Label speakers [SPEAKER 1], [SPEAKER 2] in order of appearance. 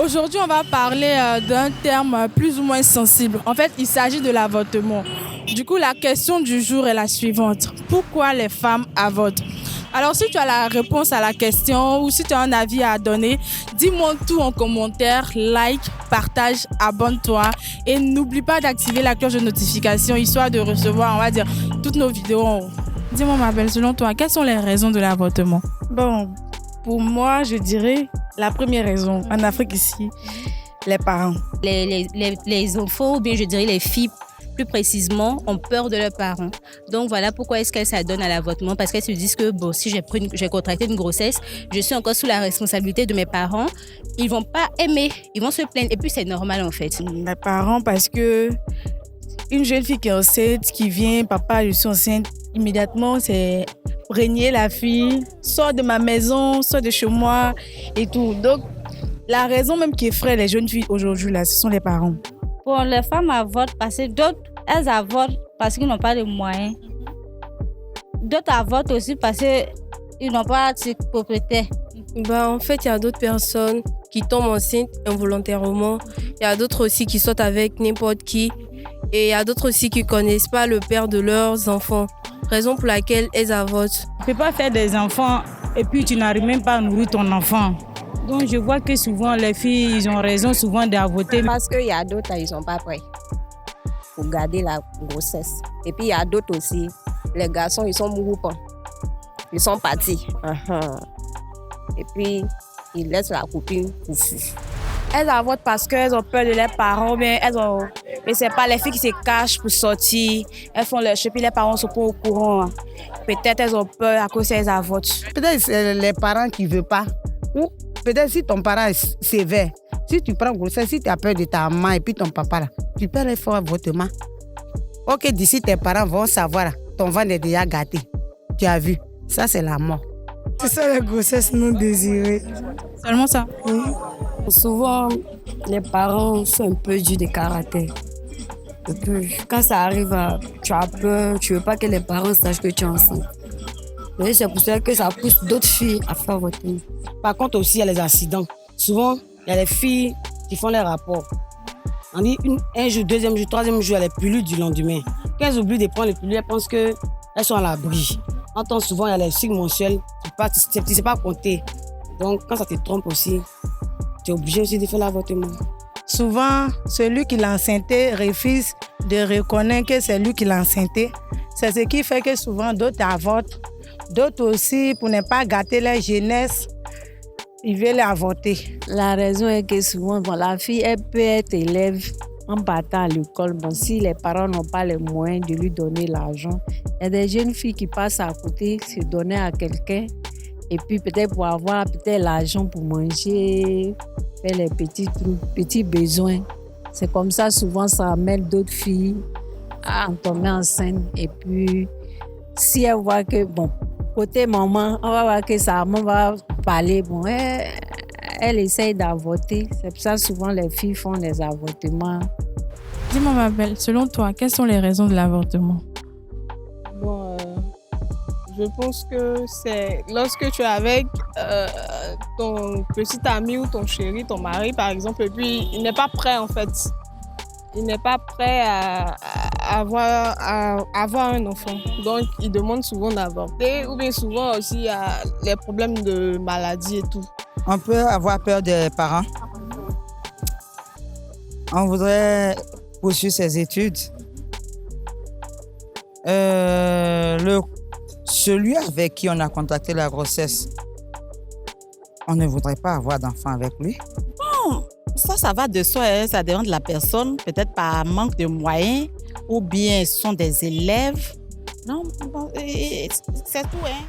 [SPEAKER 1] Aujourd'hui, on va parler d'un terme plus ou moins sensible. En fait, il s'agit de l'avortement. Du coup, la question du jour est la suivante. Pourquoi les femmes avortent? Alors, si tu as la réponse à la question ou si tu as un avis à donner, dis-moi tout en commentaire, like, partage, abonne-toi et n'oublie pas d'activer la cloche de notification histoire de recevoir, on va dire, toutes nos vidéos. Dis-moi, ma belle, selon toi, quelles sont les raisons de l'avortement?
[SPEAKER 2] Bon, pour moi, je dirais la première raison, en Afrique ici, les parents.
[SPEAKER 3] Les enfants, ou bien je dirais les filles, plus précisément, ont peur de leurs parents. Donc voilà pourquoi est-ce qu'elles s'adonnent à l'avortement, parce qu'elles se disent que bon, si j'ai contracté une grossesse, je suis encore sous la responsabilité de mes parents, ils vont pas aimer, ils vont se plaindre, et puis c'est normal en fait.
[SPEAKER 2] Les parents, parce que une jeune fille qui est enceinte, qui vient, papa, je suis enceinte, immédiatement, c'est régner la fille, sors de ma maison, sors de chez moi et tout. Donc, la raison même qui effraie les jeunes filles aujourd'hui, là, ce sont les parents.
[SPEAKER 4] Bon, les femmes avortent parce que d'autres, elles avortent parce qu'ils n'ont pas de moyens. D'autres avortent aussi parce qu'ils n'ont pas de propriété.
[SPEAKER 5] En fait, il y a d'autres personnes qui tombent enceintes involontairement. Il y a d'autres aussi qui sortent avec n'importe qui. Et il y a d'autres aussi qui ne connaissent pas le père de leurs enfants. Raison pour laquelle elles avortent.
[SPEAKER 6] Tu ne peux pas faire des enfants et puis tu n'arrives même pas à nourrir ton enfant. Donc je vois que souvent les filles, ils ont raison souvent d'avorter.
[SPEAKER 7] Parce qu'il y a d'autres, ils ne sont pas prêts pour garder la grossesse. Et puis il y a d'autres aussi, les garçons, ils sont mourants. Ils sont partis. Et puis ils laissent la copine pour fuir.
[SPEAKER 2] Elles avortent parce qu'elles ont peur de leurs parents, mais c'est pas les filles qui se cachent pour sortir. Elles font leur cheveux, puis les parents sont pas au courant. Peut-être elles ont peur à cause qu'elles avortent.
[SPEAKER 8] Peut-être c'est les parents qui ne veulent pas. Ou peut-être si ton parent est sévère, si tu prends grossesse, si tu as peur de ta maman et puis ton papa, là, tu peux aller faire avortement. Ok, d'ici tes parents vont savoir, ton ventre est déjà gâté. Tu as vu, ça c'est la mort.
[SPEAKER 9] C'est ça la grossesse non désirée.
[SPEAKER 1] Seulement ça?
[SPEAKER 9] Oui.
[SPEAKER 5] Souvent, les parents sont un peu durs de caractère. Et puis, quand ça arrive, tu as peur, tu ne veux pas que les parents sachent que tu es enceinte. Et c'est pour ça que ça pousse d'autres filles à faire avortement.
[SPEAKER 8] Par contre aussi, il y a les accidents. Souvent, il y a les filles qui font les rapports. On dit un jour, deuxième jour, troisième jour, elles pilulent du lendemain. Quand elles oublient de prendre les pilules, elles pensent qu'elles sont à l'abri. On entend souvent, il y a les cycles mensuels, tu ne sais pas compter. Donc, quand ça te trompe aussi, tu es obligé aussi de faire l'avortement.
[SPEAKER 9] Souvent, celui qui l'a enceinté refuse de reconnaître que c'est lui qui l'a enceinté. C'est ce qui fait que souvent d'autres avortent. D'autres aussi, pour ne pas gâter leur jeunesse, ils veulent avorter.
[SPEAKER 4] La raison est que souvent, la fille, elle peut être élève en partant à l'école. Bon, si les parents n'ont pas les moyens de lui donner l'argent, il y a des jeunes filles qui passent à côté, se donner à quelqu'un, et puis peut-être pour avoir l'argent pour manger, faire les petits trucs, petits besoins. C'est comme ça, souvent, ça amène d'autres filles à tomber enceinte. Et puis, si elle voit que, bon, côté maman, on va voir que sa maman va parler, bon, elle essaye d'avorter. C'est pour ça souvent les filles font des avortements.
[SPEAKER 1] Dis-moi, ma belle, selon toi, quelles sont les raisons de l'avortement?
[SPEAKER 10] Bon, je pense que c'est lorsque tu es avec ton petit ami ou ton chéri, ton mari par exemple, et puis il n'est pas prêt en fait. Il n'est pas prêt à avoir un enfant. Donc, il demande souvent d'avorter. Ou bien souvent aussi, il y a les problèmes de maladie et tout.
[SPEAKER 11] On peut avoir peur des parents. On voudrait poursuivre ses études. Celui avec qui on a contracté la grossesse, on ne voudrait pas avoir d'enfant avec lui.
[SPEAKER 12] Bon, ça va de soi, hein. Ça dépend de la personne, peut-être par manque de moyens, ou bien ce sont des élèves. Non, bon, c'est tout, hein.